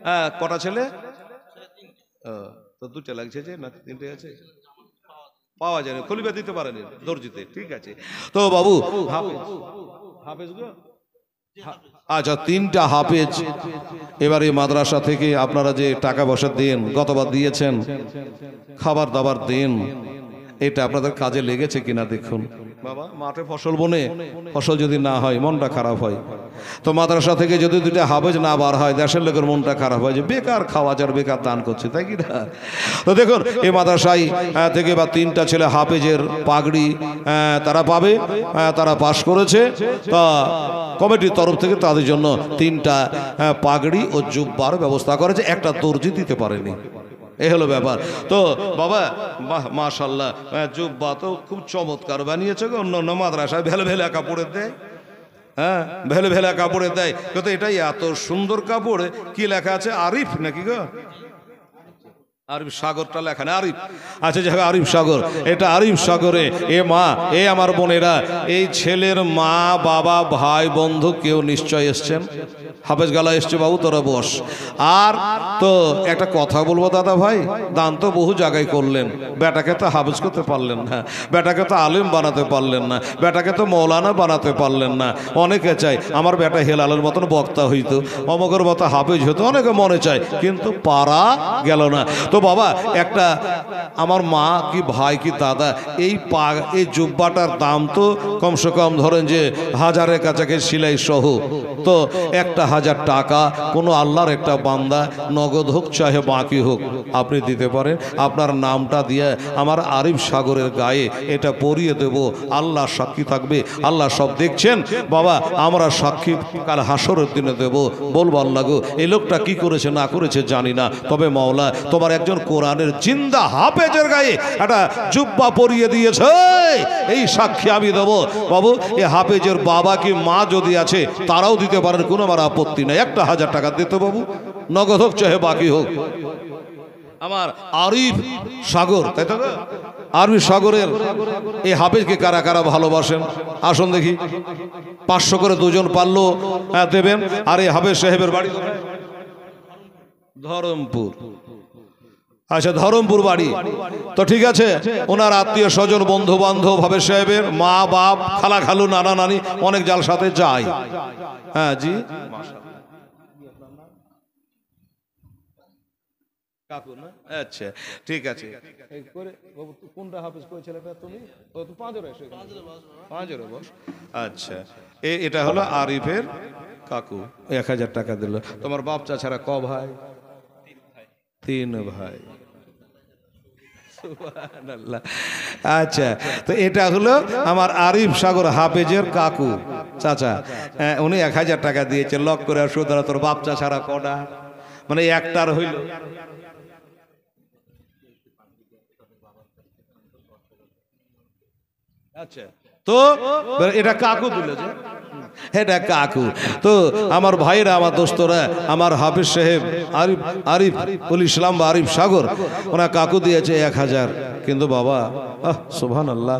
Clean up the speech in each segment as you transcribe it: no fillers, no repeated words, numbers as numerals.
হ্যাঁ, কটা ছেলে? তো দুটো লাগছে যে, না তিনটে আছে? পাওয়া যায় না, খলিফা দিতে পারেনি দর্জিতে। ঠিক আছে, তো বাবু হাফেজ গো, আচ্ছা তিনটা হাফেজ। এবার এই মাদ্রাসা থেকে আপনারা যে টাকা পয়সা দেন, গতবার দিয়েছেন, খাবার দাবার দেন, এটা আপনাদের কাজে লেগেছে কিনা দেখুন। বাবা মাঠে ফসল বনে ফসল যদি না হয় মনটা খারাপ হয়। তো মাদ্রাসা থেকে যদি দুইটা হাফেজ না বার হয়, দেশের লোকের মনটা খারাপ হয় যে বেকার খাওয়া যার বেকার দান করছে, তাই কি না? তো দেখুন এই মাদ্রাসায় থেকে বা তিনটা ছেলে হাফেজের পাগড়ি তারা পাবে, তারা পাশ করেছে। তা কমিটির তরফ থেকে তাদের জন্য তিনটা পাগড়ি ও জুব্বার ব্যবস্থা করেছে, একটা দর্জি দিতে পারেনি। এ হলো ব্যাপার। তো বাবা মাশাআল্লাহ, জুব্বা তো খুব চমৎকার বানিয়েছে গো। অন্য মাদ্রাসায় ভেলে ভেলে কাপড়ে দেয়, হ্যাঁ ভেলে ভেলে কাপড়ে দেয়, কিন্তু এটাই এত সুন্দর কাপড়। কি লেখা আছে? আরিফ নাকি গো? আরিফ সাগরটা লেখা না, আরিফ। আচ্ছা যাক, আরিফ সাগর, এটা আরিফ সাগরে। এ মা, এ আমার বোনেরা, এই ছেলের মা বাবা ভাই বন্ধু কেউ নিশ্চয় এসছেন। হাফেজ গালা এসছে, বাবু তোরা বস। আর তো একটা কথা বলবো দাদা ভাই, দান তো বহু জায়গায় করলেন, বেটাকে তো হাফেজ করতে পারলেন না, বেটাকে তো আলেম বানাতে পারলেন না, বেটাকে তো মৌলানা বানাতে পারলেন না। অনেকে চায় আমার বেটা হেলালের মতন বক্তা হইতো, অমকের মতো হাফেজ হতো, অনেকে মনে চায়, কিন্তু পারা গেল না। তো বাবা একটা আমার মা কি ভাই কি দাদা, এই জুব্বাটার দাম তো কমসে কম ধরেন যে 1000-এর কাছাকাছি সিলাই সহ। তো 1000 টাকা কোনো আল্লাহর একটা বান্দা নগদ হোক চাহে বাকি হোক আপনি দিতে পারেন। আপনার নামটা দিয়ে আমার আরিফ সাগরের গায়ে এটা পরিয়ে দেব, আল্লাহ সাক্ষী থাকবে, আল্লাহ সব দেখছেন বাবা, আমরা সাক্ষী কাল হাসরের দিনে দেব। বলবো আল্লাহ গো, এই লোকটা কি করেছে না করেছে জানি না, তবে মাওলা তোমার একজন কোরআনের জিন্দা হাফেজের গায়ে একটা জুব্বা পরিয়ে দিয়েছে, এই সাক্ষী আমি দেব। বাবু এই হাফেজের বাবা কি মা যদি আছে তারাও দিতে পারেন, কোনো আমার আপত্তি নাই। 1000 টাকা দিতে বাবু, নগদ হোক চাহে বাকি হোক। আমার আরিফ সাগর, তাই তো? আরিফ সাগরের এই হাফেজকে কারা কারা ভালোবাসেন আসুন দেখি। 500 করে দুজন পারলো দেবেন। আর এই হাফেজ সাহেবের বাড়ি ধরমপুর। আচ্ছা ধরমপুর বাড়ি, তো ঠিক আছে। ওনার আত্মীয় স্বজন বন্ধু বান্ধব হাফেজ সাহেবের মা বাপ খালা খালু নানা নানি অনেক জালসাতে যায়। হ্যাঁ জি, আচ্ছা ঠিক আছে। কোনটা হাফেজ করেছিল তুমি? পাঁচরে বস। আচ্ছা এটা হলো আরিফের কাকু, 1000 টাকা দিল। তোমার বাপ চাচারা ক ভাই? 3 ভাই। আচ্ছা তো এটা হলো আমার আরিফ সাগর হাফেজের কাকু চাচা, উনি 1000 টাকা দিয়েছে। লক করে সুতরাং তোর বাপ চাচারা কটা, মানে একটার হইল। আচ্ছা তো এটা কাকু দিল যে, এটা কাকু। তো আমার ভাইরা আমার দোস্তরা আমার হাফেজ সাহেব আরিফুল ইসলাম বা আরিফ সাগর, ওনার কাকু দিয়েছে 1000। কিন্তু বাবা সুবহানাল্লাহ,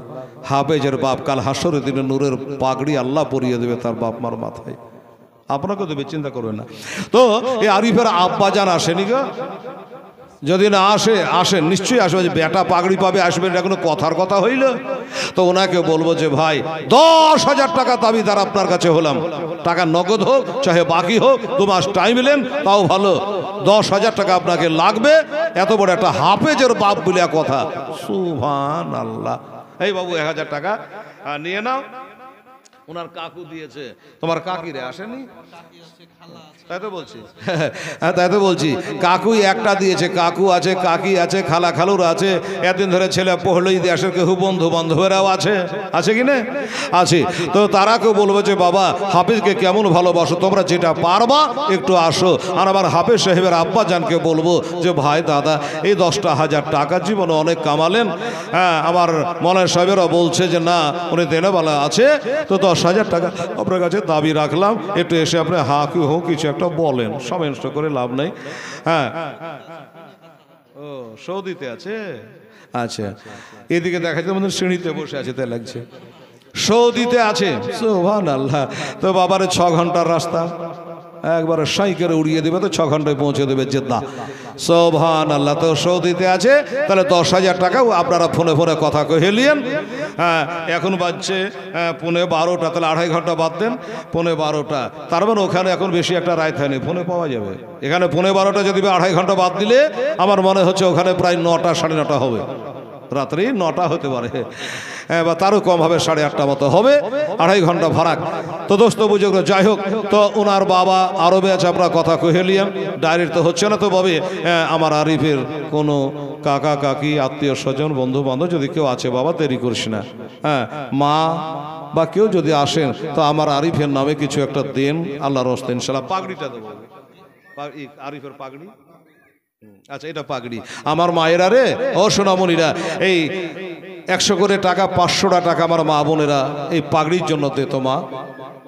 হাফেজের বাপ কাল হাসরের দিনে নূরের পাগড়ি আল্লাহ পরিয়ে দেবে তার বাপ মার মাথায়, আপনাকে দেবে, চিন্তা করবেন না। তো এই আরিফের আব্বা জান আসেনি গো, যদি না আসেন নিশ্চয়ই আসবে। বেটা পাগড়ি পাবে আসবেন, এটা কোনো কথার কথা হইল? তো ওনাকে বলবো যে ভাই 10,000 টাকা দাবিদার আপনার কাছে হলাম, টাকা নগদ হোক চাহে বাকি হোক, 2 মাস টাইম এলেন তাও ভালো, 10,000 টাকা আপনাকে লাগবে। এত বড় একটা হাফেজের বাপ বলে কথা, সুবহানাল্লাহ। এই বাবু 1000 টাকা নিয়ে নাও। ওনার কাকু দিয়েছে, তোমার কাকিরে আসেনি? তাই তো বলছি, তাই তো বলছি, কাকুই একটা দিয়েছে। কাকু আছে, কাকি আছে, খালা খালুর আছে, এতদিন ধরে ছেলে পড়লেই দেশের কেউ বন্ধু বান্ধবেরাও আছে কি না? আছে। তো তারাকেও বলবো যে বাবা হাফেজকে কেমন ভালোবাসো, তোমরা যেটা পারবা একটু আসো। আর আমার হাফেজ সাহেবের আব্বা জানকে বলবো যে ভাই দাদা এই 10,000 টাকা জীবনে অনেক কামালেন। হ্যাঁ আমার মৌলানা সাহেবেরা বলছে যে না উনি দেনেওয়ালা আছে, তো 10,000 টাকা আপনার কাছে দাবি রাখলাম, একটু এসে আপনি হাঁকি হোক কিছু একটা বলেন, সময় নষ্ট করে লাভ নাই। হ্যাঁ ও সৌদিতে আছে। আচ্ছা এদিকে দেখা যায় আমাদের সিঁড়িতে বসে আছে, তাই লাগছে সৌদিতে আছে। সুবহানাল্লাহ। তো বাবারে 6 ঘন্টার রাস্তা, একবারে সাইকেলে উড়িয়ে দেবে, তো 6 ঘন্টায় পৌঁছে দেবে জেদ্দা। সুবহানাল্লাহ। তো সৌদিতে আছে, তাহলে 10,000 টাকাও আপনারা ফোনে ফোনে কথা কহেলিয়েন। হ্যাঁ, এখন বাজছে 11:15, তাহলে 2.5 ঘন্টা বাদ দেন, 11:15। তার মানে ওখানে এখন বেশি একটা রায় থাকেনি, ফোনে পাওয়া যাবে। এখানে 11:15 যদি 2.5 ঘন্টা বাদ দিলে আমার মনে হচ্ছে ওখানে প্রায় 9টা 9:30 হবে, রাত্রি 9টা হতে পারে, বা তারও কম হবে, 8:30 মতো হবে, 2.5 ঘন্টা ফারাক। তো দোস্ত বুঝুক, যাই হোক, তো ওনার বাবা আরবে আছে, আমরা কথা কহেলিয়াম, ডায়েরির তো হচ্ছে না। তো ভাবে আমার আরিফের কোনো কাকা কাকি আত্মীয় স্বজন বন্ধু বান্ধব যদি কেউ আছে, বাবা দেরি করিস না, হ্যাঁ, মা বা কেউ যদি আসেন, তো আমার আরিফের নামে কিছু একটা দেন, আল্লাহর হস্তে ইনশাআল্লাহ। পাগড়িটা দেবো, আরিফের পাগড়ি। আচ্ছা, এটা পাগড়ি। আমার মায়েরা রে, ও সোনামণিরা, এই 100 করে টাকা, 500টা টাকা আমার মা বোনেরা এই পাগড়ির জন্য দে তো মা।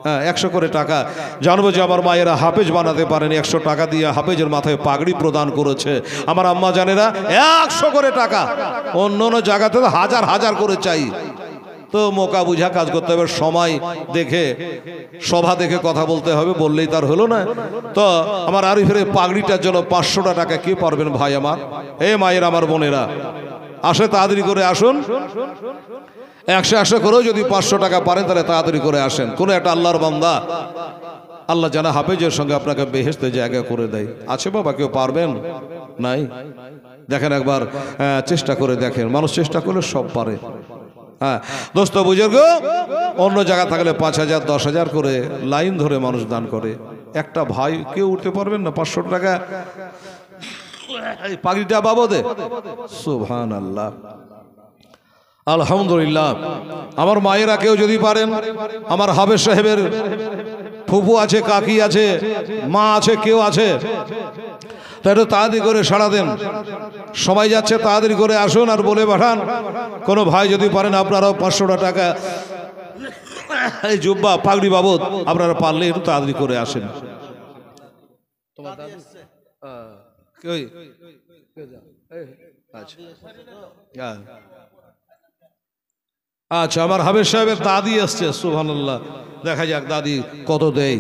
হ্যাঁ, 100 করে টাকা। জানবো যে আমার মায়েরা হাফেজ বানাতে পারেনি, 100 টাকা দিয়ে হাফেজের মাথায় পাগড়ি প্রদান করেছে। আমার আম্মা জানেরা 100 করে টাকা, অন্য অন্য জায়গাতে তো হাজার হাজার করে চাই। তো মোকা বুঝা কাজ করতে হবে, সময় দেখে, সভা দেখে কথা বলতে হবে, বললেই তার হলো না। তো আমার আরিফের পাগড়িটার জন্য 500টা টাকা কে পারবেন ভাই আমার? এ মায়ের, আমার বোনেরা, আসে তাড়াতাড়ি করে আসুন। 100 করেও যদি 500 টাকা পারেন, তাহলে তাড়াতাড়ি করে আসেন। কোনো একটা আল্লাহর বান্দা, আল্লাহ জানা হাফেজের সঙ্গে আপনাকে বেহেশতে জায়গা করে দেয়। আছে বাবা কেউ পারবেন? নাই? দেখেন একবার, চেষ্টা করে দেখেন, মানুষ চেষ্টা করলে সব পারে। হ্যাঁ দোস্ত বুজুর্গ, অন্য জায়গা থাকলে 5,000 10,000 করে লাইন ধরে মানুষ দান করে। একটা ভাই কেউ উঠতে পারবেন না 500 টাকা এই পাগড়িটা বাবদে? সুবহানাল্লাহ, আলহামদুলিল্লাহ। আমার মায়েরা কেউ যদি পারেন, আমার হাফেজ সাহেবের ফুফু আছে, কাকি আছে, মা আছে, কেউ আছে, তাই একটু তাড়াতাড়ি করে সাড়া দেন। সময় যাচ্ছে, তাড়াতাড়ি করে আসুন আর বলে পাঠান। কোনো ভাই যদি পারেন, আপনারাও 500টা টাকা এই জুব্বা পাগড়ি বাবদ আপনারা পারলে একটু তাড়াতাড়ি করে আসেন। আচ্ছা, আমার হাফেজ সাহেবের দাদি আসছে, সুবহানাল্লাহ। দেখা যাক দাদি কত দেয়।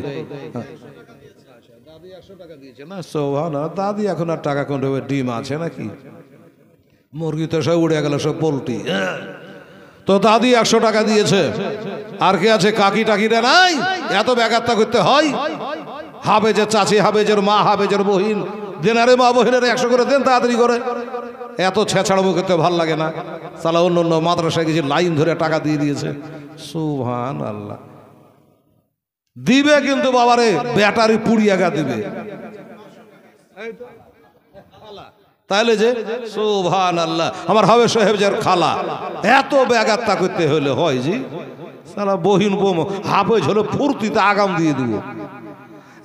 দাদি 100 টাকা দিয়েছে না? সুবহানাল্লাহ। দাদি এখন আর টাকা কোন দেবে? ডিম আছে নাকি? মুরগি তো সব উড়ে গেল, সব পোল্ট্রি। তো দাদি 100 টাকা দিয়েছে। আর কে আছে? কাকি টাকিরা নাই? এত ব্যাঘাতটা করতে হয়? হাফেজের চাচি, হাফেজের মা, হাফেজের বহিন দেন। আরে মা বহিনেরা 100 করে দেন তাড়াতাড়ি করে। এত ছেঁচাড়াবো করতে ভাল লাগে না? সালা অন্য অন্য মাদ্রাসায় গেছে, লাইন ধরে টাকা দিয়ে দিয়েছে। সুবহানাল্লাহ। দিবে কিন্তু বাবারে ব্যাটারি পুড়িয়াগা দিবে। তাইলে যে সুবহানাল্লাহ, আমার হাফেজ সাহেবের খালা এত ব্যাঘাতটা করতে হলে হয় জি? সালা বহিন বোম হাফেজ হলো ফুর্তিতে আগাম দিয়ে দিব।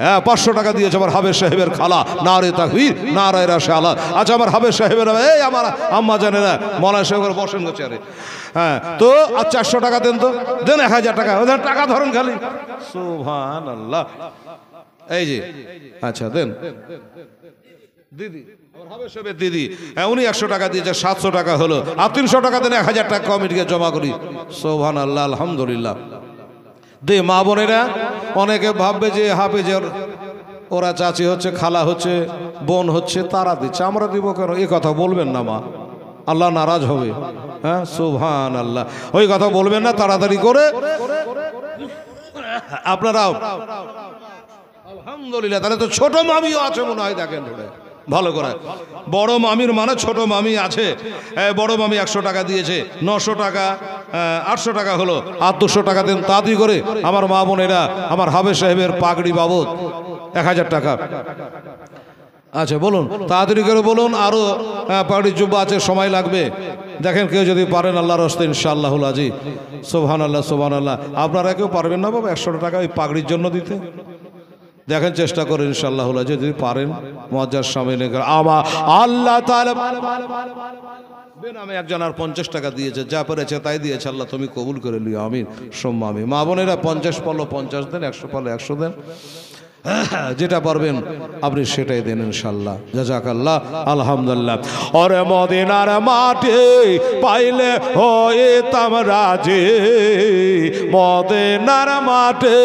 হ্যাঁ, 500 টাকা দিয়েছে আমার হাফেজ সাহেবের খালা। নারে তাকবীর, নারে রাসালাত। আচ্ছা, আমার হাফেজ সাহেবের এই আমার আম্মা জানেরা, মৌলানা সাহেবের বসেন গো চেয়ারে। হ্যাঁ, তো আর 400 টাকা দেন, তো দেন 1000 টাকা। ওদের টাকা ধরেন খালি। সুবহানাল্লাহ। এই যে, আচ্ছা দেন দিদি, আমার হাফেজ সাহেবের দিদি, হ্যাঁ, উনি 100 টাকা দিয়েছে, 700 টাকা হলো। আর 300 টাকা দেন, 1000 টাকা কমিটিকে জমা করি। সুবহানাল্লাহ, আলহামদুলিল্লাহ। দে মা বোনেরা, অনেকে ভাববে যে হাফেজের ওরা চাচি হচ্ছে, খালা হচ্ছে, বোন হচ্ছে, তারা দিচ্ছে, আমরা দিব কেন? এই কথা বলবেন না মা, আল্লাহ নারাজ হবে। হ্যাঁ, সুবহানাল্লাহ, ওই কথা বলবেন না। তাড়াতাড়ি করে আপনারাও আলহামদুলিল্লাহ। তাহলে তো ছোট মামিও আছে মনে হয়, দেখেন ভালো করে। বড় মামির মানে ছোট মামি আছে। বড় মামি 100 টাকা দিয়েছে, 900 টাকা, 800 টাকা হলো। আর 200 টাকা দেন তাড়াতাড়ি করে আমার মা বোনেরা, আমার হাফেজ সাহেবের পাগড়ি বাবদ 1000 টাকা। আচ্ছা বলুন, তাড়াতাড়ি করে বলুন। আরো পাগড়ি জুব্বা আছে, সময় লাগবে। দেখেন কেউ যদি পারেন, আল্লাহর হস্তে ইনশাআল্লাহুল আজিজ। সুবহানাল্লাহ, সুবহানাল্লাহ। আপনারা কেউ পারবেন না বাবা 100 টাকা ওই পাগড়ির জন্য দিতে? দেখেন চেষ্টা করেন ইনশাআল্লাহ, যদি পারেন মুআজ্জাজ সামনে আমার আল্লাহ তাআলা বেনামে একজন আর 50 টাকা দিয়েছে, যা পেরেছে তাই দিয়েছে। আল্লাহ তুমি কবুল করে লিও, আমিন সুম্মা আমিন। মা বোনেরা 50 পারলো 50 দেন, 100 পারলো 100 দেন। যেটা পারবেন আপনি সেটাই দেন ইনশাল্লাহ। জাযাকাল্লাহ, আলহামদুলিল্লাহ। ওরে মদিনার মাটি পাইলে হইতাম রাজি, মদিনার মাটি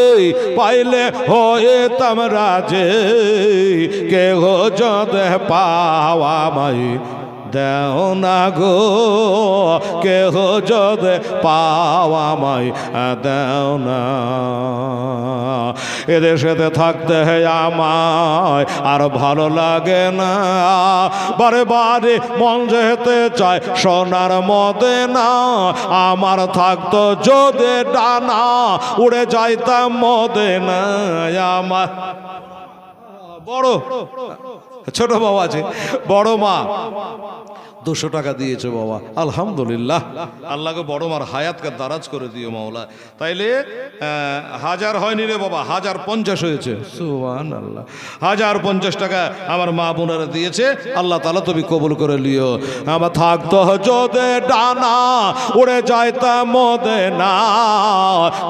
পাইলে হইতাম রাজি, কেহ যদি পাওয়া মাই দেও না গো, কেহ যদি পাওয়া মাই দেও না। এদেশেতে থাকতে আমায় আর ভালো লাগে না, বারে বারে মন যেতে চায় সোনার মদিনা। আমার থাকতো যদি ডানা উড়ে যাইতাম মদিনায়। আমার বড় ছোট বাবা আছে, বড় মা 200 টাকা দিয়েছে বাবা, আলহামদুলিল্লাহ। আল্লাহকে বড় মার হায়াতকে দারাজ করে দিও মাওলা। তাইলে 1000 হয়নি রে বাবা, 1050 হয়েছে। সুবহানাল্লাহ, 1050 টাকা আমার মা বোনেরা দিয়েছে। আল্লাহ তাআলা তুমি কবুল করে লিও। আমার থাকতো যদি ডানা উড়ে যাইতাম মদিনা,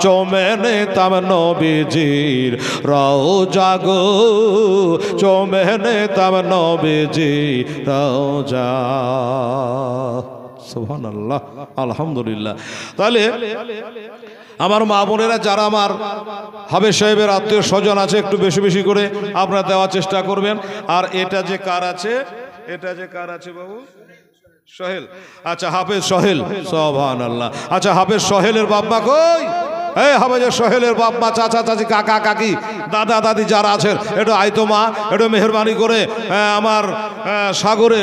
চমে নিতাম নবীজির রওজা গো, চমে নিতাম নবীজির রওজা। সুবহানাল্লাহ, আলহামদুলিল্লাহ। তাহলে আমার মা বোনেরা যারা আমার হাবেজ সাহেবের আত্মীয় স্বজন আছে, একটু বেশি বেশি করে আপনারা দেওয়ার চেষ্টা করবেন। আর এটা যে কার আছে, এটা যে কার আছে বাবু? সোহেল। আচ্ছা, হাফেজ সোহেল, সুবহানাল্লাহ। আচ্ছা, হাফেজ সোহেলের বাবা কই? এই হাফেজের সোহেলের বাবা, চাচা চাচি, কাকা কাকি, দাদা দাদি যারা আছেন, একটু আইতো মা, একটু মেহরবানি করে আমার সাগরে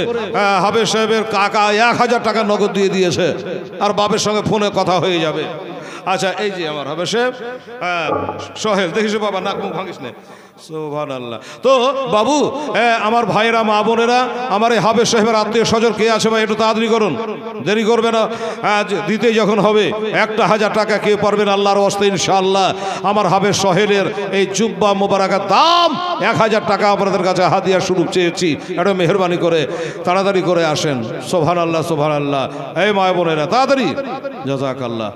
হাফেজ সাহেবের কাকা 1000 টাকা নগদ দিয়ে দিয়েছে, আর বাপের সঙ্গে ফোনে কথা হয়ে যাবে। আচ্ছা, এই যে আমার হাফেজ সাহেব সোহেল, দেখিস বাবা, নাক মুখ ভাঙিস না। সুবহানাল্লাহ। তো বাবু, আমার ভাইয়েরা, মা বোনেরা, আমার এই হাফেজ সাহেবের আত্মীয় স্বজন কে আছে ভাই, একটু তাড়াতাড়ি করুন, দেরি করবে না। দিতে যখন হবে 1000 টাকা কে পারবেন আল্লাহর ওয়াস্তে ইনশাআল্লাহ। আমার হাফেজ সোহেলের এই জুব্বা মোবারকের দাম 1000 টাকা আপনাদের কাছে হাদিয়া স্বরূপ চেয়েছি, একটু মেহরবানি করে তাড়াতাড়ি করে আসেন। সুবহানাল্লাহ, সুবহানাল্লাহ। এই মা বোনেরা তাড়াতাড়ি, জাযাকাল্লাহ।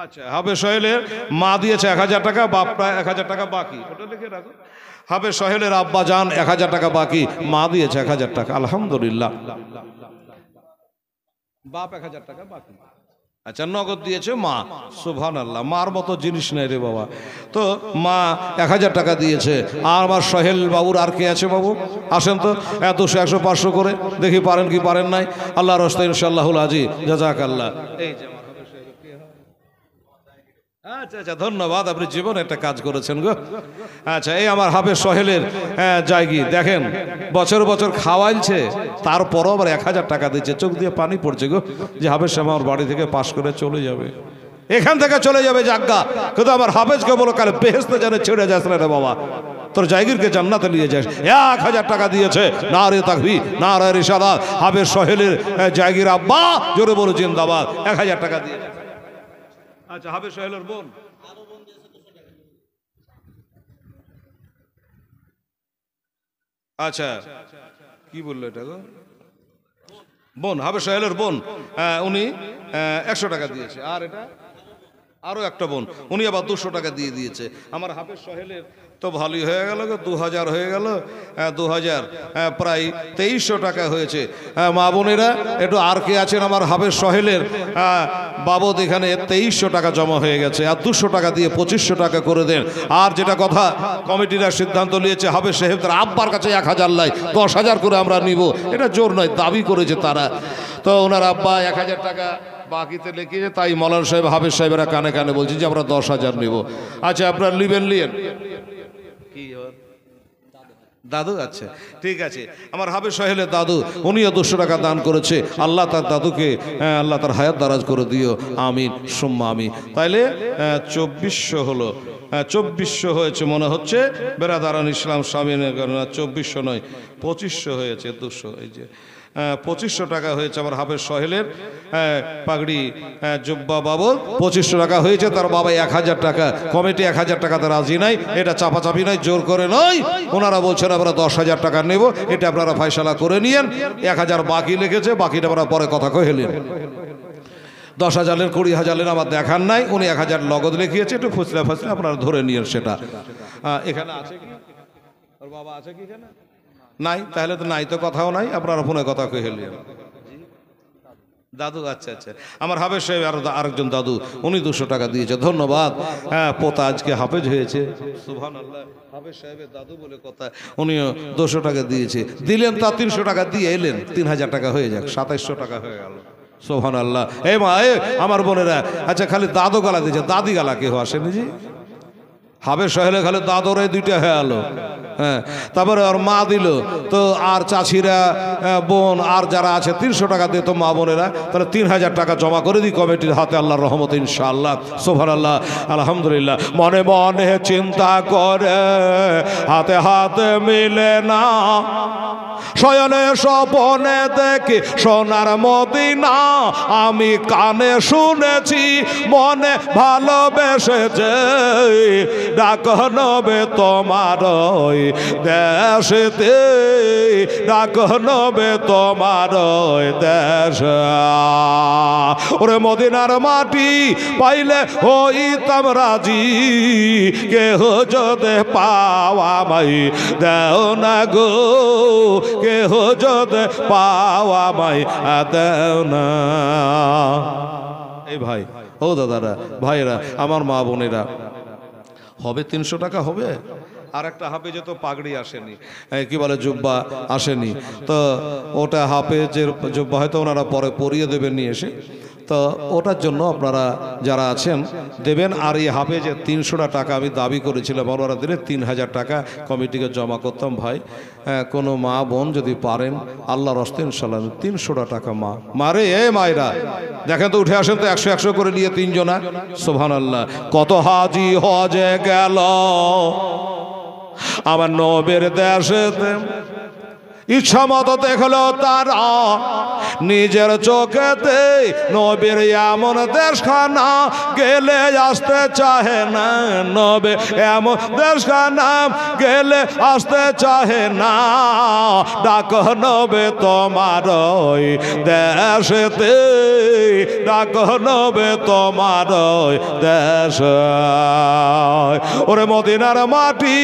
আচ্ছা, হাফেজ সোহেলের মা দিয়েছে 1000 টাকা, বাপটা 1000 টাকা বাকি, ওটা লিখে রাখো। হাফেজ সোহেলের আব্বা জান 1000 টাকা বাকি, মা দিয়েছে 1000 টাকা, আলহামদুলিল্লাহ। বাপ 1000 টাকা বাকি। আচ্ছা, নগদ দিয়েছে মা। সুবহানাল্লাহ, মার মতো জিনিস নাই রে বাবা। তো মা 1000 টাকা দিয়েছে। আর আমার সোহেল বাবুর আর কে আছে বাবু? আসেন তো, 200 100 500 করে দেখি পারেন কি পারেন নাই। আল্লাহর রাস্তায় ইনশাআল্লাহুল আজি, জাযাকাল্লাহ। এই যে আচ্ছা আচ্ছা, ধন্যবাদ, আপনি জীবনে একটা কাজ করেছেন গো। আচ্ছা, এই আমার হাফেজ সোহেলের জায়গি দেখেন, বছর বছর খাওয়াইছে, তারপরও আবার 1000 টাকা দিচ্ছে। চোখ দিয়ে পানি পড়ছে গো, যে হাফেজ সাহেব আমার বাড়ি থেকে পাশ করে চলে যাবে, এখান থেকে চলে যাবে জাগ্গা, কিন্তু আমার হাফেজকে বলো কালে বেহেশতে যেন ছেড়ে যাস না রে বাবা, তোর জায়গিরকে জান্নাতে নিয়ে যাস। 1000 টাকা দিয়েছে। নারে তাকবীর, নারে রিসালাত। হাফেজ সোহেলের জায়গির আব্বা, জোরে বলো জিন্দাবাদ। 1000 টাকা দিয়েছে। আচ্ছা, হাফেজ সোহেলের বোন, আচ্ছা কি বললো এটা গো, বোন, হাফেজ সোহেলের বোন, উনি 100 টাকা দিয়েছে। আর এটা আরো একটা বোন, উনি আবার 200 টাকা দিয়ে দিয়েছে। আমার হাফেজ সোহেলের তো ভালোই হয়ে গেল গো, 2000 হয়ে গেল, 2000 প্রায় 2300 টাকা হয়েছে। মা বোনেরা একটু আর কে আছেন? আমার হাফেজ সোহেলের বাবদ এখানে 2300 টাকা জমা হয়ে গেছে, আর 200 টাকা দিয়ে 2500 টাকা করে দেন। আর যেটা কথা, কমিটিরা সিদ্ধান্ত নিয়েছে হাফেজ সাহেবদের আব্বার কাছে 1000 লাই, 10,000 করে আমরা নিব। এটা জোর নয়, দাবি করেছে তারা। তো ওনার আব্বা 1000 টাকা বাকিতে লিখেছে, তাই মৌলানা সাহেব, হাফেজ সাহেবেরা কানে কানে বলছে যে আমরা 10,000 নিব। আচ্ছা, আপনার নিবেন, নিয়েন কি দাদু? আচ্ছা, ঠিক আছে। আমার হাফেজ সোহেলের দাদু, উনিও 200 টাকা দান করেছে। আল্লাহ তার দাদুকে, আল্লাহ তার হায়াত দারাজ করে দিও, আমিন সুম্মা আমিন। তাইলে 2400 হলো, 2400 হয়েছে মনে হচ্ছে। বেরাদারান ইসলাম স্বামীর 2400 নয়, 2500 হয়েছে, 200, এই যে 2500 টাকা হয়েছে আমার হাফেজ সোহেলের পাগড়ি জুব্বা বাবদ 2500 টাকা হয়েছে। তার বাবা 1000 টাকা, কমিটি 1000 টাকাতে রাজি নাই। এটা চাপাচাপি নয়, জোর করে নয়। ওনারা বলছেন আমরা 10,000 টাকা নেব, এটা আপনারা ফয়সালা করে নিয়েন। 1000 বাকি লিখেছে, বাকিটা আমরা পরে কথা কইলেন। 10,000 20,000 আমার দেখার নাই, উনি 1,000 নগদ লিখিয়েছে, একটু ফুসলা ফাসলা আপনারা ধরে নিয়েন সেটা। এখানে আছে কি ওর বাবা আছে কি এখানে? নাই, তাহলে তো নাই, তো কথাও নাই, আপনারা ফোনে কথা কই হেলিয়েন। দাদু, আচ্ছা আচ্ছা, আমার হাফেজ সাহেব আরেকজন দাদু, উনি 200 টাকা দিয়েছে, ধন্যবাদ। হ্যাঁ, পোতা আজকে হাফেজ হয়েছে, সুবহানাল্লাহ। হাফেজ সাহেবের দাদু বলে কথা, উনিও 200 টাকা দিয়েছে, দিলেন তা 300 টাকা দিয়ে এলেন, 3,000 টাকা হয়ে যাক, 2700 টাকা হয়ে গেল, সুবহানাল্লাহ। এই মা, আমার বোনেরা, আচ্ছা খালি দাদু গালা দিয়েছে, দাদি গালা কেউ আসেনি জি? হাফেজ সাহেব খালি দাদরে 2টা হয়ে গেল। হ্যাঁ, তারপরে ওর মা দিল, তো আর চাচিরা বোন আর যারা আছে 300 টাকা দিয়ে, তো মা বোনেরা তাহলে 3,000 টাকা জমা করে দিই কমিটির হাতে, আল্লাহর রহমতে ইনশাআল্লাহ, সুবহানাল্লাহ, আলহামদুলিল্লাহ। মনে মনে চিন্তা করে হাতে হাতে মিলে না, শয়নে স্বপনে দেখি সোনার মদিনা, আমি কানে শুনেছি মনে ভালোবেসেছে, ডাক নবে তোমার ওই দেশেতে, ডাক নবে তোমার ওই দেশ। ওরে মদিনার মাটি পাইলে হইতাম রাজি, কেহ যদি পাওয়া মাই দেও না গো, কেহ যদি পাওয়া মাই দেও না। এই ভাই, ও দাদারা, ভাইরা, আমার মা বোনেরা, হবে 300 টাকা হবে। আর একটা হাফেজে তো পাগড়ি আসেনি, কি বলে জুব্বা আসেনি, তো ওটা হাফেজের জুব্বা হয়তো ওনারা পরে পরিয়ে দেবেন নিয়ে এসে, তো ওটার জন্য আপনারা যারা আছেন দেবেন। আর এই হাফেজের 300 টাকা আমি দাবি করেছিলাম, ওনারা দিলে 3,000 টাকা কমিটিকে জমা করতাম। ভাই, কোনো মা বোন যদি পারেন আল্লাহর রাস্তায় ইনশাআল্লাহ 300 টাকা মা মারে, এ মায়েরা দেখেন তো, উঠে আসেন তো, 100 করে নিয়ে 3 জনা, সুবহানাল্লাহ। কত হাজি হজে গেল আমার নবীর দেশেতে, ইচ্ছা মতো দেখলো তারা নিজের চোখেতে, নবীর এমন দেশখানা গেলে আসতে চাহে না, নবী এমন দেশখানা গেলে আসতে চাহে না, ডাক নবে তোমার ওই দেশেতে, ডাক নবে তোমার ওই দেশ। ওরে মদিনার মাটি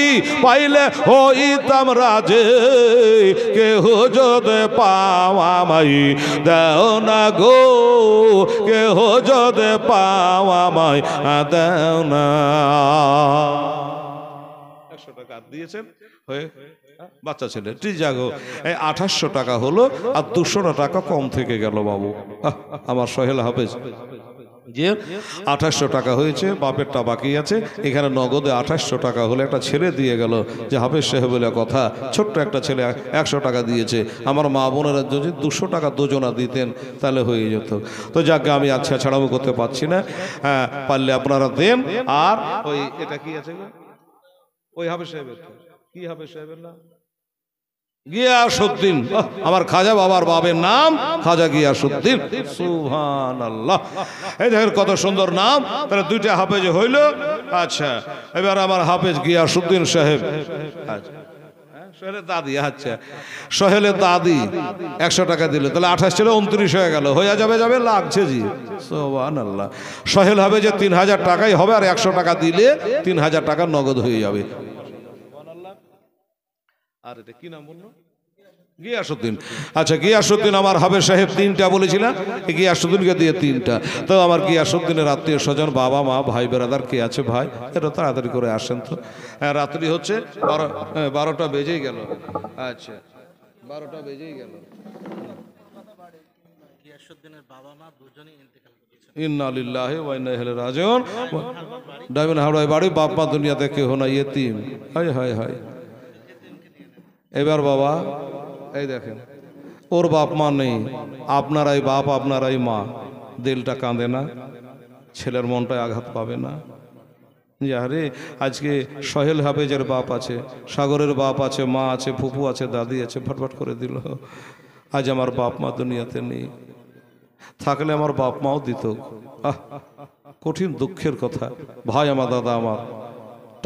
পাইলে হইতাম রাজে, কেহ যদি পাওয়া মাই দেও না গো, কেহ যদি পাওয়া মাই দেও না। 100 টাকা দিয়েছেন হয়ে বাচ্চা ছেলে ঠিক জাগো, এই 2800 টাকা হলো, আর 200 টাকা কম থেকে গেল বাবু। আমার সোহেল হাফেজ যে 2800 টাকা হয়েছে, বাপেরটা বাকি আছে, এখানে নগদে 2800 টাকা হলে একটা ছেলে দিয়ে গেল, যে হাফেজ সাহেব বলে কথা, ছোট্ট একটা ছেলে 100 টাকা দিয়েছে। আমার মা বোনেরা যদি 200 টাকা দুজনা দিতেন তাহলে হয়ে যেত। তো যাকে আমি আচ্ছা ছাড়াও করতে পারছি না, হ্যাঁ পারলে আপনারা দেন। আর ওই এটা কি আছে, ওই হাফেজ সাহেবের কি, হাফেজ সাহেবের নাম গিয়াসউদ্দিন, আমার খাজা বাবার বাবের নাম খাজা গিয়াসউদ্দিন, সুবহানাল্লাহ। এই দেখেন কত সুন্দর নাম, তাহলে 2টা হাফেজ হইল। আচ্ছা, এবার আমার হাফেজ গিয়াসউদ্দিন সাহেব, আচ্ছা সোহেলের দাদি, আচ্ছা সোহেলের দাদি 100 টাকা দিল, তাহলে 28 ছিল 29 হয়ে গেল, হয়ে যাবে লাগছে জি, সুবহানাল্লাহ। সোহেল হবে যে 3,000 টাকাই হবে, আর 100 টাকা দিলে 3,000 টাকা নগদ হয়ে যাবে। আর এটা কি নাম বললো, গিয়াসউদ্দিন। আচ্ছা গিয়াসউদ্দিন আমার হাফেজ সাহেব 3টা বলেছিলেন, গিয়াসউদ্দিনকে দিয়ে 3টা। তো আমার গিয়াসউদ্দিনের আত্মীয় স্বজন, বাবা মা ভাই বেরাদার কে আছে ভাই, এটা তাড়াতাড়ি করে আসেন তো, রাত্রি হচ্ছে 12টা বেজেই গেল। আচ্ছা 12টা বেজেই গেল। গিয়াসউদ্দিনের বাবা মা দুজনেই ইন্তেকাল করেছেন, ইন্না লিল্লাহি ওয়া ইন্না ইলাইহি রাজিউন। ডায়মন্ড হাওড়ায় বাড়ি, বাপ মা দুনিয়াতে কেউ না, ইয়েতিম। হায় হায় হায়। এবার বাবা এই দেখেন, ওর বাপ মা নেই, আপনারাই বাপ আপনারাই মা, দিলটা কাঁদে না, ছেলের মনটায় আঘাত পাবে না? আরে আজকে সোহেল হাফেজের বাপ আছে, সাগরের বাপ আছে, মা আছে, ফুপু আছে, দাদি আছে, ফটফট করে দিল। আজ আমার বাপ মা দুনিয়াতে নেই, থাকলে আমার বাপ মাও দিত। কঠিন দুঃখের কথা ভাই। আমার দাদা, আমার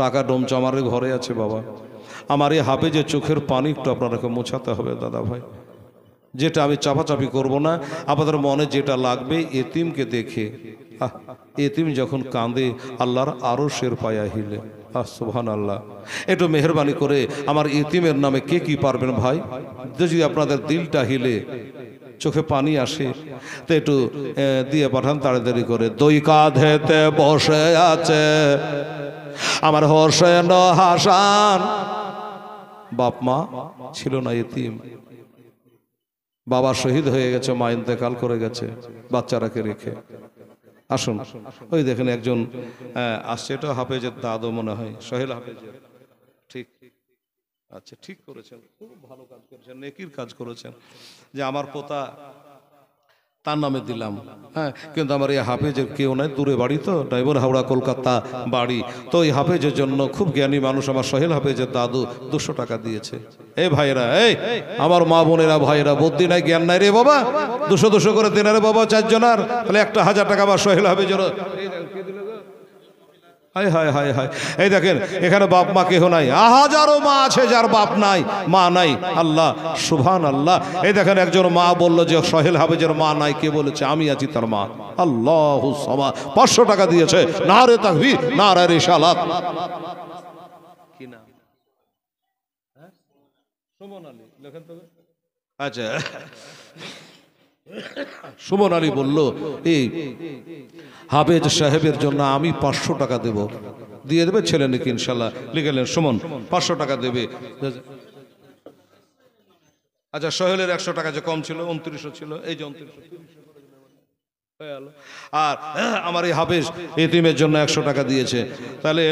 টাকা ডোমচা আমার ঘরে আছে বাবা, আমার এই হাফেজের চোখের পানি একটু আপনাকে মোছাতে হবে দাদা ভাই। যেটা আমি চাপাচাপি করব না, আপনাদের মনে যেটা লাগবে এতিমকে দেখে। এতিম যখন কাঁদে আল্লাহর আরশের পায়া হিলে। সুবহানাল্লাহ। একটু মেহরবানি করে আমার এতিমের নামে কে কি পারবেন ভাই, যদি আপনাদের দিলটা হিলে চোখে পানি আসে তো একটু দিয়ে পাঠান তাড়াতাড়ি করে। দুই কাঁধেতে বসে আছে আমার হোসেন হাসান, বাপ মা ছিল না, এতিম, বাবা শহীদ হয়ে গেছে, মা ইন্তেকাল করে গেছে বাচ্চারাকে রেখে। আসুন, ওই দেখেন একজন আসছে, এটা হাফেজের দাদু মনে হয়, সোহেল হাফেজের। ঠিক, আচ্ছা ঠিক করেছেন, খুব ভালো কাজ করেছেন, নেকির কাজ করেছেন যে আমার পোতা তার নামে দিলাম। হ্যাঁ, কিন্তু আমার এই হাফেজের কেউ নাই, দূরে বাড়ি তো, ড্রাইভার হাওড়া কলকাতা বাড়ি, তো এই হাফেজের জন্য খুব জ্ঞানী মানুষ আমার সোহেল হাফেজের দাদু 200 টাকা দিয়েছে। এই ভাইরা, এই আমার মা বোনেরা ভাইরা, বুদ্ধি নাই জ্ঞান নাই রে বাবা, 200 করে দিন রে বাবা, 4 জনার, তাহলে 1000 টাকা আমার সোহেল হাফেজের। হায় হায় হায় হায়, এই দেখেন এখানে বাপ মা কেহ নাই, হাজারো মা আছে যার বাপ নাই, মা নাই। আল্লাহ সুবহানাল্লাহ। এই দেখেন একজন মা বললো যে সোহেল হাফেজের মা নাই, কে বলেছে? আমি আছি তার মা। আল্লাহু সামাদ। 500 টাকা দিয়েছে। নারে তাকবীর, নারে রিসালাত। কি নাম? সুমন আলী, লেখেন তো। আচ্ছা, সুমন আলী বলল এই হাফেজ সাহেবের জন্য আমি 500 টাকা দেব, দিয়ে দেবে ছেলে নাকি ইনশাল্লাহ। লিখলেন সুমন 500 টাকা দেবে। আচ্ছা, সোহেলের 100 টাকা যে কম ছিল, 2900 ছিল, এই যে 2900 আর আমার এই হাফেজ এতিমের জন্য 100 টাকা দিয়েছে, তাহলে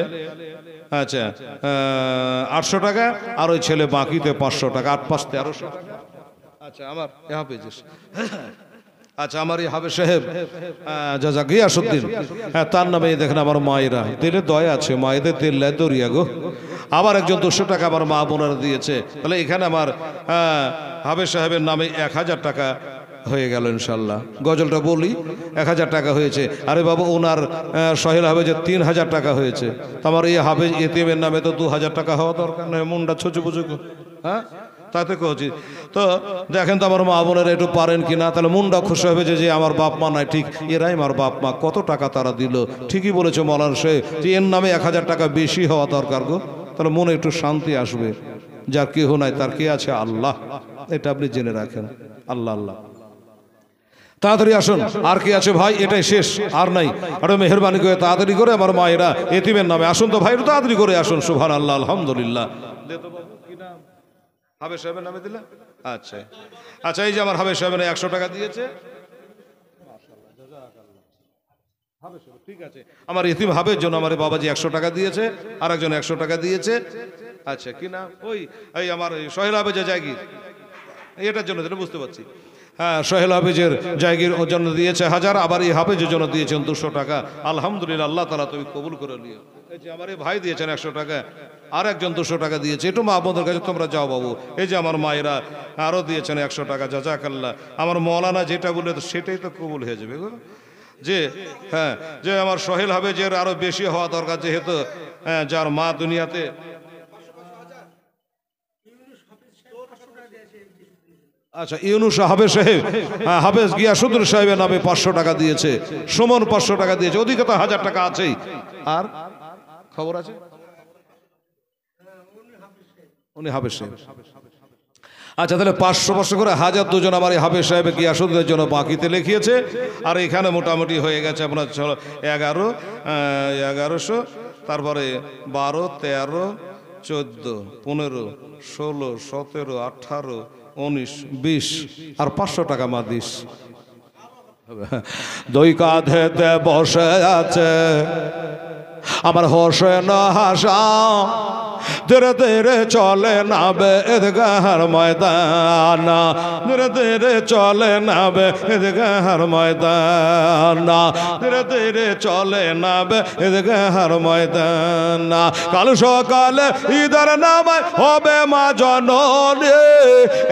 আচ্ছা 800 টাকা, আর ওই ছেলে বাকিতে 500 টাকা, 8 5 1300 টাকা। আচ্ছা আমার হাফেজ, আচ্ছা আমার এই হাফেজ সাহেব জাজা গিয়াসউদ্দিন, তার নামে দেখেন আমার মায়েরা, দিলে দয়া আছে, মায়েদের দিল দরিয়া গো। আবার একজন 200 টাকা আমার মা বোনারা দিয়েছে, তাহলে এখানে আমার হাফেজ সাহেবের নামে 1000 টাকা হয়ে গেল ইনশাল্লাহ। গজলটা বলি, 1000 টাকা হয়েছে। আরে বাবু, ওনার সোহেল হাফেজের 3000 টাকা হয়েছে, আমার এই হাফেজ এতিমের নামে তো 2000 টাকা হওয়া দরকার নয়, মনটা ছুচু পুচু। হ্যাঁ, তাতে কছি তো দেখেন তো আমার মা বোনেরা একটু পারেন কিনা, তাহলে মনটা খুশি হবে যে আমার বাপ মা নাই, ঠিক এরাই আমার বাপ মা। কত টাকা তারা দিল, ঠিকই বলেছে মৌলানা সাহেব যে এর নামে 1000 টাকা বেশি হওয়া দরকার গো, তাহলে মনে একটু শান্তি আসবে। যার কেহ নাই তার কে আছে? আল্লাহ, এটা আপনি জেনে রাখেন। আল্লাহ আল্লাহ। তাড়াতাড়ি আসুন, আর কি আছে ভাই? এটাই শেষ, আর নাই। আরো মেহরবানি করে তাড়াতাড়ি করে আমার মায়েরা এতিমের নামে আসুন তো ভাই, তাড়াতাড়ি করে আসুন। সুবহানাল্লাহ, আলহামদুলিল্লাহ। হাফেজ সাহেবের নামে দিলে? আচ্ছা আচ্ছা, এই যে আমার হাফেজ সাহেবের 100 টাকা দিয়েছে। ঠিক আছে, আমার ইতিম হাফেজ জন্য আমার বাবাজি 100 টাকা দিয়েছে, আর একজন 100 টাকা দিয়েছে। আচ্ছা, কি নাম? ওই আমার সোহেল হাফেজের জায়গির, এটার জন্য যেটা বুঝতে পারছি। হ্যাঁ, সোহেল হাফেজের জায়গির ওর জন্য দিয়েছে 1000, আবার এই হাফেজের জন্য দিয়েছেন 200 টাকা। আলহামদুলিল্লাহ, আল্লাহ তাআলা তুমি কবুল করে নিও। এই যে আমার এই ভাই দিয়েছেন 100 টাকা, আর একজন 200 টাকা দিয়েছে। একটু মা বোনদের কাছে তোমরা যাও বাবু। এই যে আমার মায়েরা আরো দিয়েছেন 100 টাকা, জাযাকাল্লাহ। আমার মৌলানা যেটা বলে তো সেটাই তো কবুল হয়ে যাবে গো। যে হ্যাঁ, যে আমার সোহেল হাফেজের আরো বেশি হওয়া দরকার, যেহেতু যার মা দুনিয়াতে। আচ্ছা, ইউনুস হাফেজ সাহেব, হাফেজ গিয়াসউদ্দিন সাহেবের নামে 500 টাকা দিয়েছে। সুমন 500 টাকা দিয়েছে, ওদিকে তো 1000 টাকা আছেই। আর খবর আছে, উনি হাফেজ সাহেব। আচ্ছা, তাহলে 500 করে 1000 দুজন আমার এই হাফেজ সাহেব গিয়াসউদ্দিনের জন্য বাকিতে লিখিয়েছে। আর এখানে মোটামুটি হয়ে গেছে আপনার 1100, তারপরে 12, 13, 14, 15, 16, 17, 18, 19, 20, আর 500 টাকা মা দিস। দুই কাঁধেতে বসে আছে আমার হোসেন হাসান, ধীরে ধীরে চলে নাবে ঈদগাহর ময়দান, ধীরে ধীরে চলে নাবে ঈদগাহর ময়দান, ধীরে ধীরে চলে নাবে ঈদগাহর ময়দান। কাল সকালে ঈদের নামায় হবে মা জননী,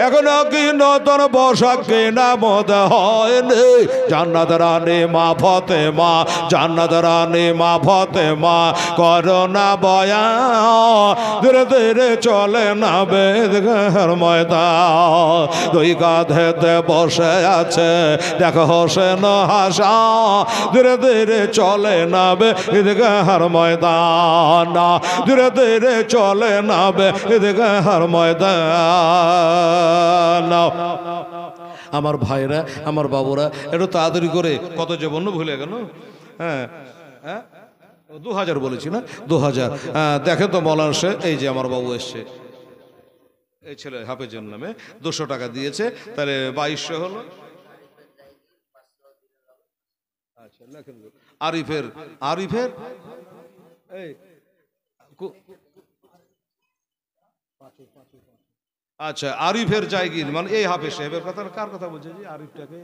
এখনো কি নতুন পোশাক কেনা মত হয়নি। জান্নাত রানী মা ফাতেমা, জান্নাত রানী মা ফাতেমা, করোনা বয়া ধীরে ধীরে চলে নাবে ঈদগাহের ময়দান দুই কাঁধেতে বসে আছে দেখো হোসেন হাসান ধীরে ধীরে চলে নাবে ঈদগাহের ময়দান ধীরে ধীরে চলে নাবে ঈদগাহের ময়দান আমার ভাইরা আমার বাবুরা একটু তাড়াতাড়ি করে কত যে বন্য ভুলে গেল হ্যাঁ হ্যাঁ 2000 বলেছি না 2000 দেখেন তো মৌলানা সে এই যে আমার বাবু এসছে এই ছেলে হাফেজের নামে 200 টাকা দিয়েছে তাহলে 2200 হলো আচ্ছা লেখেন আরিফের এই আচ্ছা আরিফের জায়গির মানে এই হাফেজ সাহেবের কথা কার কথা বলছে জি আরিফটাকে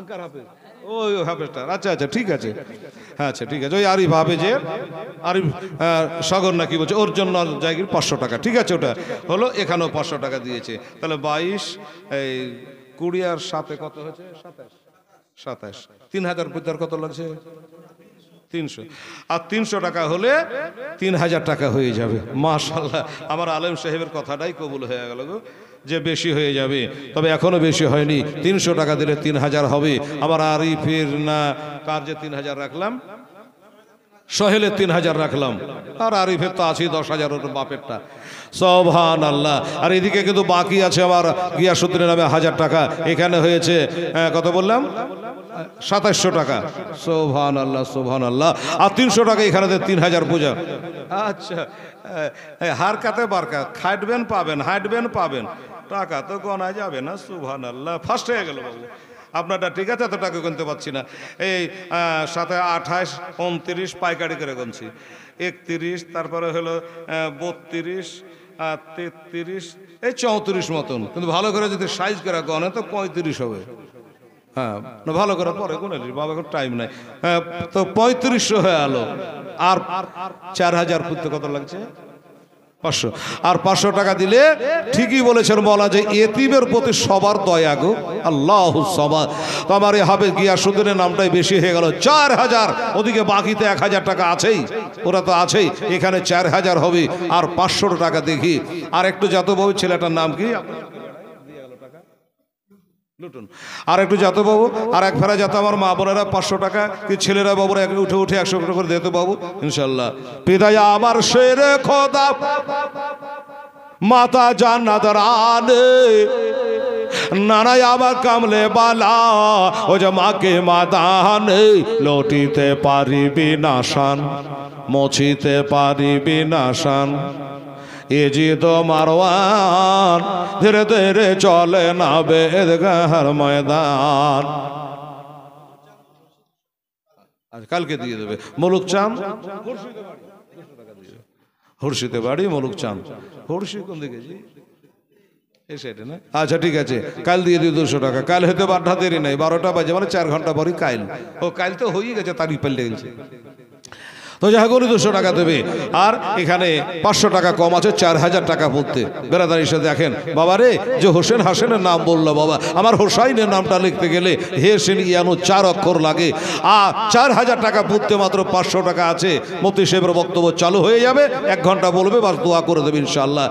আকার হাফেজ ওই হাফেজটা আচ্ছা আচ্ছা ঠিক আছে হ্যাঁ আচ্ছা ঠিক আছে ওই আরিফ হাফেজের আরিফ সাগর নাকি বলছে ওর জন্য জায়গির 500 টাকা ঠিক আছে ওটা হলো এখানেও 500 টাকা দিয়েছে তাহলে 22 এই 20 আর 7 কত হয়েছে 27 3000 পুত্র কত লাগছে 300 আর 300 টাকা হলে 3000 টাকা হয়ে যাবে মাশাআল্লাহ আমার আলেম সাহেবের কথাটাই কবুল হয়ে গেল গো যে বেশি হয়ে যাবে তবে এখনো বেশি হয়নি 300 টাকা দিলে 3000 হবে আমার আরিফের না কার যে 3000 রাখলাম সোহেলের 3000 রাখলাম আর আরিফের তো আছে 10,000 ওর বাপেরটা সুবহানাল্লাহ আর এদিকে কিন্তু বাকি আছে আমার গিয়াসউদ্দিনের নামে 1000 টাকা এখানে হয়েছে কত বললাম 2700 টাকা সুবহানাল্লাহ আর 300 টাকা এখানে 3000 পূজা আচ্ছা হার কাতে বারকা খাটবেন পাবেন হাঁটবেন পাবেন টাকা তো গনা যাবে না সুবহানাল্লাহ ফার্স্ট হয়ে গেল বাবু আপনারটা ঠিক আছে এত টাকা গুনতে পারছি না এই 7 28 29 পাইকারি করে গুনছি 31 তারপরে হলো 32 33 এই 34 মতন কিন্তু ভালো করে যদি সাইজ করে গনে তো 35 হবে হ্যাঁ ভালো করে পরে কোন বাবা টাইম নাই তো 3500 হয়ে আলো আর 4000 করতে কত লাগছে 500 আর 500 টাকা দিলে ঠিকই বলেছেন বলা যে এতিমের প্রতি সবার দয়া গো আল্লাহু সামাদ তো আমার এই হাফেজ গিয়াসউদ্দিনের নামটাই বেশি হয়ে গেল 4000 ওদিকে বাকিতে 1000 টাকা আছেই ওরা তো আছেই এখানে 4000 হবে আর 500 টাকা দেখি আর একটু জাতবাবু ছেলেটার নাম কি লুটুন আর একটু যাতো বাবু আর এক ফেরা যাতো আমার মা বোনেরা 500 টাকা কি ছেলেরা বাবুরা উঠে উঠে 100 টাকা করে দিতে বাবু ইনশাআল্লাহ পিতায়া আমার শেরে খোদা মাতা জান্নাত রানে নানা আবার কামলে বালা ও যে মাকে মাদানে লটিতে পারিবি নাশান মুছিতে পারিবি নাশান এজিদ মারওয়ান ধীরে ধীরে চলে নাবে ঈদগাহের ময়দান আজ কালকে দিয়ে দেবে মুলুক চাঁদ হুরশিদে বাড়ি মুলুক চাঁদ হুরশি কোন দিকে জি সেটা না আচ্ছা ঠিক আছে কাল দিয়ে দিই 200 টাকা কাল হতে বারটা দেরি নাই 12টা বাজে মানে 4 ঘন্টা পরই কাল ও কাল তো হয়ে গেছে তারিখ পাল্টে গেছে তো যাই হোক 200 টাকা দেবে আর এখানে 500 টাকা কম আছে 4000 টাকা পড়তে বেরাদার এসে দেখেন বাবা রে যে হোসেন হাসেনের নাম বললো বাবা আমার হোসাইনের নামটা লিখতে গেলে হেসেন ইয়ানো 4 অক্ষর লাগে আর 4000 টাকা পড়তে মাত্র 500 টাকা আছে মুফতি সাহেবের বক্তব্য চালু হয়ে যাবে 1 ঘন্টা বলবে বাস দোয়া করে দেবে ইনশাআল্লাহ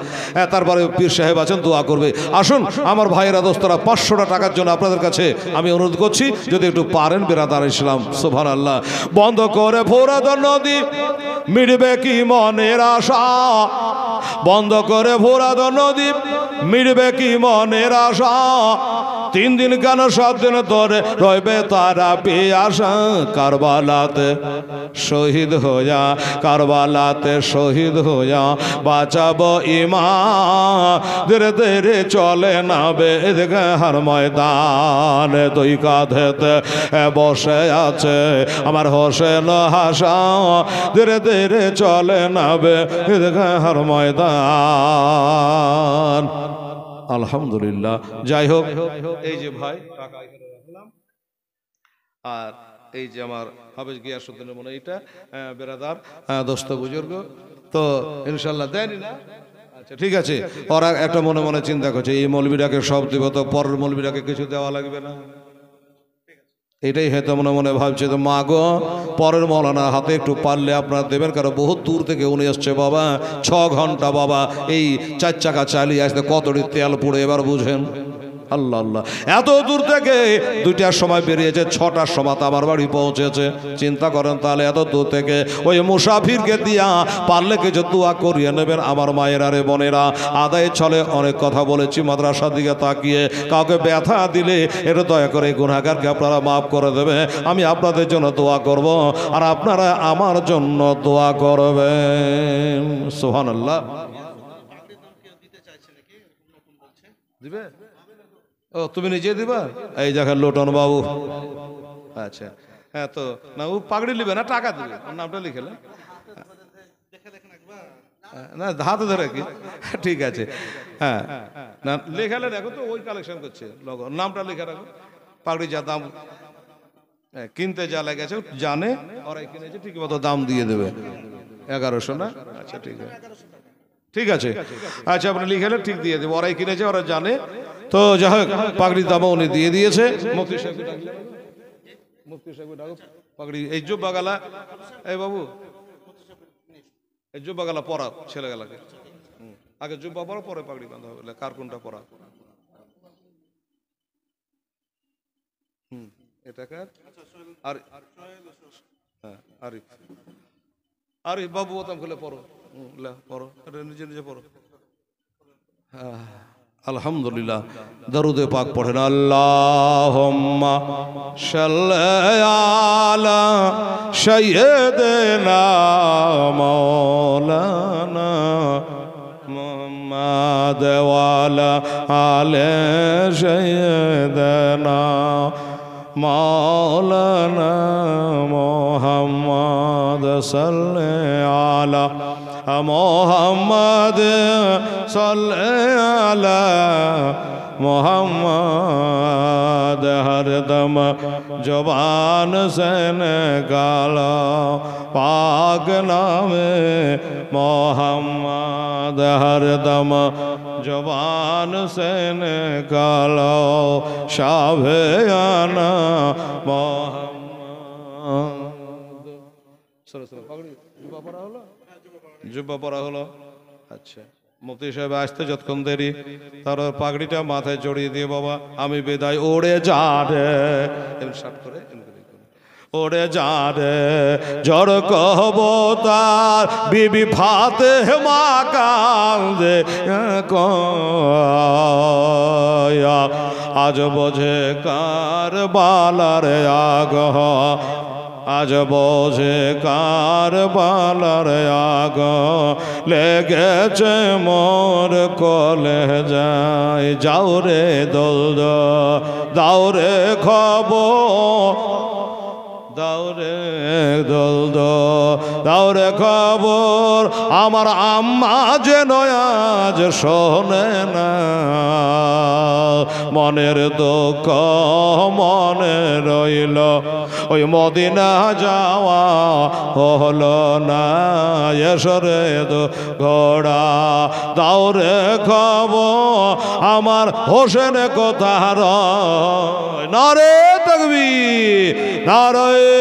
তারপরে পীর সাহেব আছেন দোয়া করবে আসুন আমার ভাইয়েরা দোস্তরা 500 টাকার জন্য আপনাদের কাছে আমি অনুরোধ করছি যদি একটু পারেন বেরাদার ইসলাম সুবহানাল্লাহ বন্ধ করে ফোরাদ নদী মিটবে কি মনের আশা বন্ধ করে ফোরাদ নদী মিটবে কি মনের আশা 3 দিন কেন 7 দিন ধরে রইবে তারা পিয়াসা কারবালাতে শহীদ হইয়া কারবালাতে শহীদ হইয়া বাঁচাবো ঈমান ধীরে ধীরে চলে নাবে ঈদগাহের ময়দানে দুই কাঁধেতে বসে আছে আমার হোসেন হাসান ধীরে ধীরে চলে নাবে ঈদগাহের ময়দান আলহামদুলিল্লাহ যাই হোক এই যে ভাই টাকা এখানে রাখলাম আর এই যে আমার হাফেজ গিয়াসউদ্দিনের মনে এইটা বেরাদার দোস্ত বুজুর্গ তো ইনশাআল্লাহ দেয়নি না আচ্ছা ঠিক আছে ওরা একটা মনে মনে চিন্তা করছে এই মৌলবীরাকে সব দেব তো পরের মৌলবীরাকে কিছু দেওয়া লাগবে না এটাই হয়তো মনে মনে ভাবছে তো মা গো পরের মৌলানা হাতে একটু পারলে আপনারা দেবেন, কারণ বহুত দূর থেকে উনি এসছে বাবা, 6 ঘন্টা বাবা এই 4 চাকা চালিয়ে আসতে কতটি তেল পুড়ে এবার বুঝেন। আল্লাহ আল্লাহ, এত দূর থেকে 2টার সময় বেরিয়েছে, 6টার সময় তো আমার বাড়ি পৌঁছেছে। চিন্তা করেন তাহলে এত দূর থেকে ওই মুসাফিরকে দিয়া পারলে কিছু দোয়া করিয়ে নেবেন আমার মায়ের আরে বোনেরা। আদায় চলে অনেক কথা বলেছি, মাদ্রাসার দিকে তাকিয়ে কাউকে ব্যথা দিলে এটা দয়া করে গুনাহগারকে আপনারা মাফ করে দেবে। আমি আপনাদের জন্য দোয়া করব আর আপনারা আমার জন্য দোয়া করবেন। সুবহানাল্লাহ। দিবে? ও তুমি নিজে দিবা? এই দেখেন লোটন বাবু। আচ্ছা হ্যাঁ, তো না ও পাগড়ি নিবে না, টাকা দিবে, ওর নামটা লিখে না, হাতে ধরে কি, ঠিক আছে হ্যাঁ না লেখালে দেখো তো ওই কালেকশন করছে, নামটা লেখা রাখো। পাগড়ি যা দাম কিনতে যা লেগেছে জানে, ওরাই কিনেছে ঠিক মতো দাম দিয়ে দেবে। 1100 না? আচ্ছা ঠিক আছে, ঠিক আছে আচ্ছা আপনি লিখেলে ঠিক দিয়ে দেবো, ওরাই কিনেছে ওরা জানে। তো যাই হোক পাগড়ির দাম উনি দিয়ে দিয়েছে। মুফতি সাহেব পাগড়ি এই জুব্বা গালা, এই বাবু এই জুব্বা গালা পরা ছেলে গালাকে, আগে জুব্বা পরা পরে পাগড়ি বাঁধা হবে, কার কোনটা পরা। এটা কার? আর হ্যাঁ আরিফ, আরিফ বাবু বোতাম খুলে পড়ো, পড়ো নিজে নিজে পড়ো। আলহামদুলিল্লাহ, দরুদে পাক পড়েন। আল্লাহুম্মা সাল্লি আলা সাইয়্যিদিনা মাওলানা মুহাম্মাদ ওয়া আলা আলি সাইয়্যিদিনা মাওলানা মুহাম্মাদ সাল্লি আলা মোহাম্মদ সাল্লি আলা মোহাম্মদ হরদম জবান से निकालो पाक नामे मोहम्मद हरदम जबान से निकालो शाफियाना मोहम्मद। জুব্বা পরা হলো। আচ্ছা মুফতি সাহেব আসতে যতক্ষণ দেরি, তার পাগড়িটা মাথায় জড়িয়ে দিয়ে বাবা আমি বিদায়, ওড়ে যা রে শার্ট করে ওড়ে যা রে জড় কহব তার বিবি ফাতেমা কান্দে কয়া আজ বোঝে কারবালার আগহ, আজ বোঝে কারবালার আগ লেগেছে মোর কলে যায়। যাও রে দোল দাও রে খবর, দাও রে দোল দাও রে খবর আমার আম্মা যেন আজ শোনে না, মনের দুঃখ মনে রইল ওই মদিনা যাওয়া হলো না। এসরে ঘোড়া দাও রে খবর আমার হোসেন কোথার, নারে তাকবীর নারে।